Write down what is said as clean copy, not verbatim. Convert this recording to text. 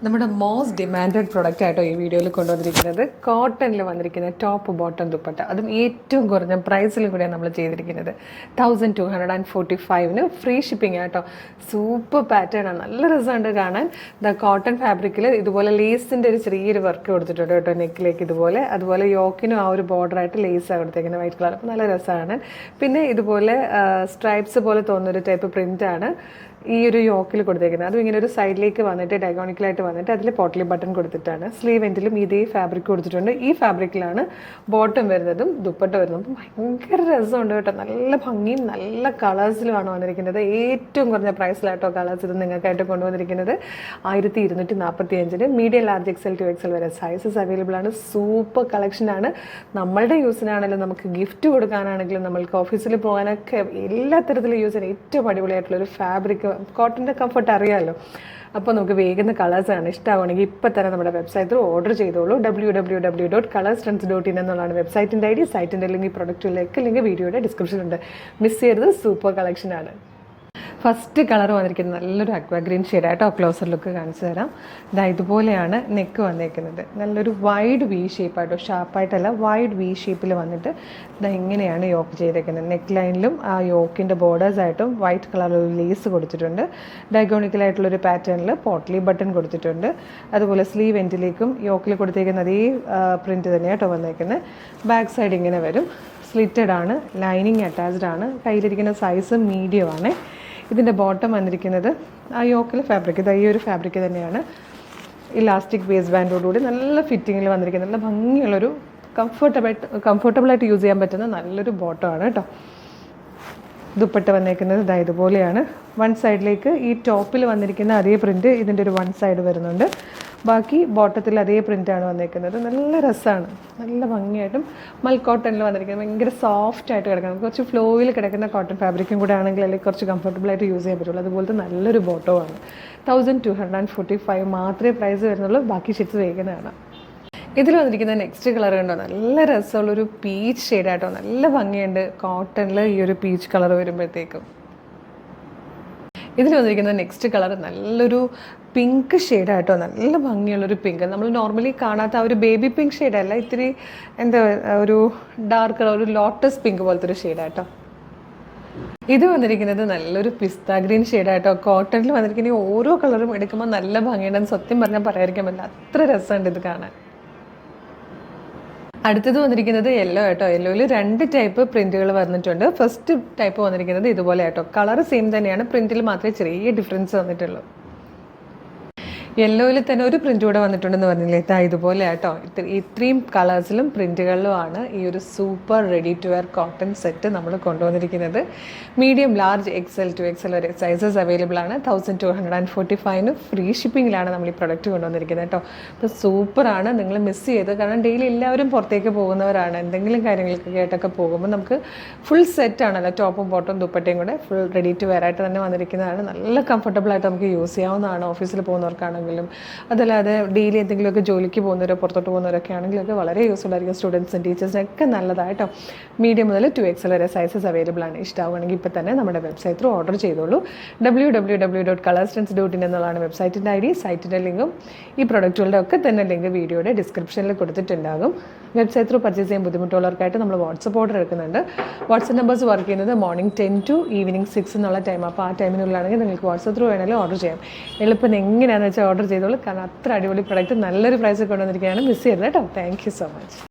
നമ്മുടെ most demanded product ആയിട്ടോ ഈ വീഡിയോയിൽ കൊണ്ടുവന്നിരിക്കുന്നത് കോട്ടണിൽ വന്നിരിക്കുന്ന ടോപ്പ് ബോട്ടം ദുപ്പട്ട, അതും ഏറ്റവും കുറഞ്ഞ പ്രൈസിലും കൂടെയാണ് നമ്മൾ ചെയ്തിരിക്കുന്നത്. 1245 ഫ്രീ ഷിപ്പിംഗ് ആട്ടോ. സൂപ്പർ പാറ്റേൺ ആണ്, നല്ല രസമുണ്ട് കാണാൻ. കോട്ടൺ ഫാബ്രിക്കിൽ ഇതുപോലെ ലേസിൻ്റെ ഒരു ചെറിയൊരു വർക്ക് കൊടുത്തിട്ടുണ്ട് കേട്ടോ നെക്കിലേക്ക് ഇതുപോലെ. അതുപോലെ യോക്കിനും ആ ഒരു ബോർഡറായിട്ട് ലേസാണ് കൊടുത്തേക്കുന്നത്, വൈറ്റ് കളർ. അപ്പോൾ നല്ല രസമാണ്. പിന്നെ ഇതുപോലെ സ്ട്രൈപ്സ് പോലെ തോന്നുന്നൊരു ടൈപ്പ് പ്രിൻ്റാണ് ഈ ഒരു യോക്കിൽ കൊടുത്തേക്കുന്നത്. അതും ഇങ്ങനെ ഒരു സൈഡിലേക്ക് വന്നിട്ട് ഡയഗോണിക്കലായിട്ട് വന്നിട്ട് അതിൽ പോട്ട്ലി ബട്ടൺ കൊടുത്തിട്ടാണ്. സ്ലീവ് എൻഡിലും ഇതേ ഫാബ്രിക് കൊടുത്തിട്ടുണ്ട്. ഈ ഫാബ്രിക്കിലാണ് ബോട്ടം വരുന്നതും ദുപ്പട്ട വരുന്നതും. ഭയങ്കര രസമുണ്ട് കേട്ടോ, നല്ല ഭംഗിയും നല്ല കളേഴ്സിലുമാണ് വന്നിരിക്കുന്നത്. ഏറ്റവും കുറഞ്ഞ പ്രൈസിലാട്ടോ കളേഴ്സ് ഇത് നിങ്ങൾക്കായിട്ട് കൊണ്ടുവന്നിരിക്കുന്നത്. 1245 medium large XL to XL വരെ സൈസസ് അവൈലബിൾ ആണ്. സൂപ്പർ കളക്ഷനാണ്. നമ്മളുടെ യൂസിനാണെങ്കിലും നമുക്ക് ഗിഫ്റ്റ് കൊടുക്കാനാണെങ്കിലും നമ്മൾക്ക് ഓഫീസിൽ പോകാനൊക്കെ എല്ലാ തരത്തിലും യൂസ് ചെയ്യാൻ ഏറ്റവും അടിപൊളിയായിട്ടുള്ളൊരു ഫാബ്രിക്. കോട്ടൻ്റെ കംഫർട്ട് അറിയാമല്ലോ. അപ്പോൾ നമുക്ക് വേഗം കളേഴ്സാണ് ഇഷ്ടമാണെങ്കിൽ ഇപ്പം തന്നെ നമ്മുടെ വെബ്സൈറ്റിൽ ഓർഡർ ചെയ്തോളൂ. www.colorstrends.in എന്നുള്ളതാണ് വെബ്സൈറ്റിൻ്റെ ID. സൈറ്റിൻ്റെ ലിങ്ക്, പ്രൊഡക്റ്റിലേക്ക് ലിങ്ക് വീഡിയോയുടെ ഡിസ്ക്രിപ്ഷനുണ്ട്. മിസ് ചെയ്യരുത്, സൂപ്പർ കളക്ഷനാണ്. ഫസ്റ്റ് കളർ വന്നിരിക്കുന്നത് നല്ലൊരു അക്വാ ഗ്രീൻ ഷെയ്ഡായിട്ടോ. ക്ലോസർ ലുക്ക് കാണിച്ചു തരാം. ഇതുപോലെയാണ് നെക്ക് വന്നിരിക്കുന്നത്. നല്ലൊരു വൈഡ് വി ഷേപ്പായിട്ടോ, ഷാർപ്പായിട്ടല്ല വൈഡ് വി ഷേപ്പിൽ വന്നിട്ട് ഇങ്ങനെയാണ് യോക്ക് ചെയ്തേക്കുന്നത്. നെക്ക് ലൈനിലും ആ യോക്കിൻ്റെ ബോർഡേഴ്സായിട്ടും വൈറ്റ് കളറിൽ ലേസ് കൊടുത്തിട്ടുണ്ട്. ഡയഗോണിക്കലായിട്ടുള്ളൊരു പാറ്റേണിൽ പോട്ട്ലി ബട്ടൺ കൊടുത്തിട്ടുണ്ട്. അതുപോലെ സ്ലീവ് എൻഡിലേക്കും യോക്കിൽ കൊടുത്തേക്കുന്ന അതേ പ്രിൻറ്റ് തന്നെയാട്ടോ വന്നേക്കുന്നത്. ബാക്ക് സൈഡ് ഇങ്ങനെ വരും. സ്ലിറ്റഡ് ആണ്, ലൈനിങ് അറ്റാച്ച്ഡ് ആണ്. കയ്യിലിരിക്കുന്ന സൈസ് മീഡിയം ആണ്. ഇതിൻ്റെ ബോട്ടം വന്നിരിക്കുന്നത് ആ യോക്കിൽ ഫാബ്രിക്, ഈ ഒരു ഫാബ്രിക് തന്നെയാണ്. ഇലാസ്റ്റിക് ബേസ് ബാൻഡോടുകൂടി നല്ല ഫിറ്റിങ്ങിൽ വന്നിരിക്കുന്നത്. നല്ല ഭംഗിയുള്ളൊരു കംഫർട്ടബിളായിട്ട് യൂസ് ചെയ്യാൻ പറ്റുന്ന നല്ലൊരു ബോട്ടമാണ് കേട്ടോ. ദുപ്പട്ട വന്നേക്കുന്നത് ഇതുപോലെയാണ്. വൺ സൈഡിലേക്ക് ഈ ടോപ്പിൽ വന്നിരിക്കുന്ന അതേ പ്രിൻറ്റ് ഇതിൻ്റെ ഒരു വൺ സൈഡ് വരുന്നുണ്ട്. ബാക്കി ബോട്ടത്തിൽ അതേ പ്രിൻ്റാണ് വന്നേക്കുന്നത്. നല്ല രസമാണ്, നല്ല ഭംഗിയായിട്ടും മൽക്കോട്ടണിൽ വന്നിരിക്കുന്നത്. ഭയങ്കര സോഫ്റ്റായിട്ട് കിടക്കണം. കുറച്ച് ഫ്ലോയിൽ കിടക്കുന്ന കോട്ടൺ ഫാബ്രിക്കും കൂടെ ആണെങ്കിൽ അല്ലെങ്കിൽ കുറച്ച് കംഫർട്ടബിളായിട്ട് യൂസ് ചെയ്യാൻ പറ്റുള്ളൂ. അതുപോലത്തെ നല്ലൊരു ബോട്ടമാണ്. 1245 മാത്രമേ പ്രൈസ് വരുന്നുള്ളൂ. ബാക്കി ഷീറ്റ്സ് വേഗം. ഇതിൽ വന്നിരിക്കുന്ന നെക്സ്റ്റ് കളർ കണ്ടോ, നല്ല രസമുള്ളൊരു പീച്ച് ഷെയ്ഡായിട്ടോ. നല്ല ഭംഗിയുണ്ട് കോട്ടണിൽ ഈ ഒരു പീച്ച് കളർ വരുമ്പോഴത്തേക്കും. ഇതിൽ വന്നിരിക്കുന്ന നെക്സ്റ്റ് കളർ നല്ലൊരു പിങ്ക് ഷെയ്ഡായിട്ടോ. നല്ല ഭംഗിയുള്ളൊരു പിങ്ക്. നമ്മൾ നോർമലി കാണാത്ത ആ ഒരു ബേബി പിങ്ക് ഷെയ്ഡല്ല, ഇത്തിരി ഒരു ഡാർക്ക് കളർ, ഒരു ലോട്ടസ് പിങ്ക് പോലത്തെ ഒരു ഷെയ്ഡായിട്ടോ. ഇത് വന്നിരിക്കുന്നത് നല്ലൊരു പിസ്ത ഗ്രീൻ ഷെയ്ഡായിട്ടോ. കോട്ടണിൽ വന്നിരിക്കുന്ന ഓരോ കളറും എടുക്കുമ്പോൾ നല്ല ഭംഗിയുണ്ടെന്ന് സത്യം പറഞ്ഞാൽ പറയാതിരിക്കാൻ പറ്റില്ല, അത്ര രസമുണ്ട് ഇത് കാണാൻ. അടുത്തത് വന്നിരിക്കുന്നത് യെല്ലോ ആയിട്ടോ. യെല്ലോയിൽ 2 ടൈപ്പ് പ്രിൻറ്റുകൾ വന്നിട്ടുണ്ട്. ഫസ്റ്റ് ടൈപ്പ് വന്നിരിക്കുന്നത് ഇതുപോലെ ആയിട്ടോ. കളർ സെയിം തന്നെയാണ്, പ്രിൻറ്റിൽ മാത്രമേ ചെറിയ ഡിഫറൻസ് വന്നിട്ടുള്ളൂ. യെല്ലോയിൽ തന്നെ ഒരു പ്രിൻ്റ് കൂടെ വന്നിട്ടുണ്ടെന്ന് പറഞ്ഞില്ലേ, ഇതുപോലെ ആട്ടോ. ഇത്രയും കളേഴ്സിലും പ്രിൻറ്റുകളിലുമാണ് ഈ ഒരു super ready to wear cotton set നമ്മൾ കൊണ്ടുവന്നിരിക്കുന്നത്. Medium large XL to XL വരെ സൈസസ് അവൈലബിൾ ആണ്. 1245 ഫ്രീ ഷിപ്പിങ്ങിലാണ് നമ്മൾ ഈ പ്രൊഡക്റ്റ് കൊണ്ടുവന്നിരിക്കുന്നത് കേട്ടോ. അപ്പോൾ സൂപ്പറാണ്, നിങ്ങൾ മിസ് ചെയ്ത്. കാരണം ഡെയിലി എല്ലാവരും പുറത്തേക്ക് പോകുന്നവരാണ്. എന്തെങ്കിലും കാര്യങ്ങൾക്ക് കേട്ടൊക്കെ പോകുമ്പോൾ നമുക്ക് ഫുൾ സെറ്റാണല്ലോ, ടോപ്പും ബോട്ടും ദുപ്പട്ടയും കൂടെ ഫുൾ റെഡി ടു വെയർ ആയിട്ട് തന്നെ വന്നിരിക്കുന്നതാണ്. നല്ല കംഫർട്ടബിളായിട്ട് നമുക്ക് യൂസ് ചെയ്യാവുന്നതാണ്. ഓഫീസിൽ പോകുന്നവർക്കാണ്, അതല്ലാതെ ഡെയിലി എന്തെങ്കിലുമൊക്കെ ജോലിക്ക് പോകുന്നവരോ പുറത്തോട്ട് പോകുന്നവരൊക്കെ ആണെങ്കിലൊക്കെ വളരെ യൂസ്ഫുൾ ആയിരിക്കും. സ്റ്റുഡൻസിനും ടീച്ചേഴ്സിനൊക്കെ നല്ലതായിട്ടോ. മീഡിയം മുതൽ 2XL വരെ സൈസസ് അവൈലബിൾ ആണ്. ഇഷ്ടമാവുകയാണെങ്കിൽ ഇപ്പോൾ തന്നെ നമ്മുടെ വെബ്സൈറ്റിൽ ഓർഡർ ചെയ്തോളൂ. www.colorstrends.in എന്നുള്ളതാണ് വെബ്സൈറ്റിൻ്റെ ID. സൈറ്റിൻ്റെ ലിങ്കും ഈ പ്രൊഡക്റ്റുകളുടെ ഒക്കെ തന്നെ ലിങ്ക് വീഡിയോയുടെ ഡിസ്ക്രിപ്ഷനിൽ കൊടുത്തിട്ടുണ്ടാകും. വെബ്സൈറ്റ് ത്രൂ പർച്ചേസ് ചെയ്യാൻ ബുദ്ധിമുട്ടുള്ളവർക്കായിട്ട് നമ്മൾ വാട്സപ്പ് ഓർഡർ എടുക്കുന്നുണ്ട്. വാട്സപ്പ് നമ്പേഴ്സ് വർക്ക് ചെയ്യുന്നത് മോർണിംഗ് 10 to ഈവനിങ് 6 എന്നുള്ള ടൈം. അപ്പോൾ ആ ടൈമിനുള്ളിലാണെങ്കിൽ നിങ്ങൾക്ക് വാട്സപ്പ് ത്രൂ വേണമെങ്കിലും ഓർഡർ ചെയ്യാം. എളുപ്പം എങ്ങനെയാണെന്ന് വെച്ചാൽ ഓർഡർ ചെയ്തോളൂ. കാരണം അത്ര അടിപൊളി പ്രൊഡക്റ്റ് നല്ലൊരു പ്രൈസ് കൊണ്ടുവന്നിരിക്കുകയാണ്. മിസ് ചെയ്യരുത് കേട്ടോ. Thank you so much.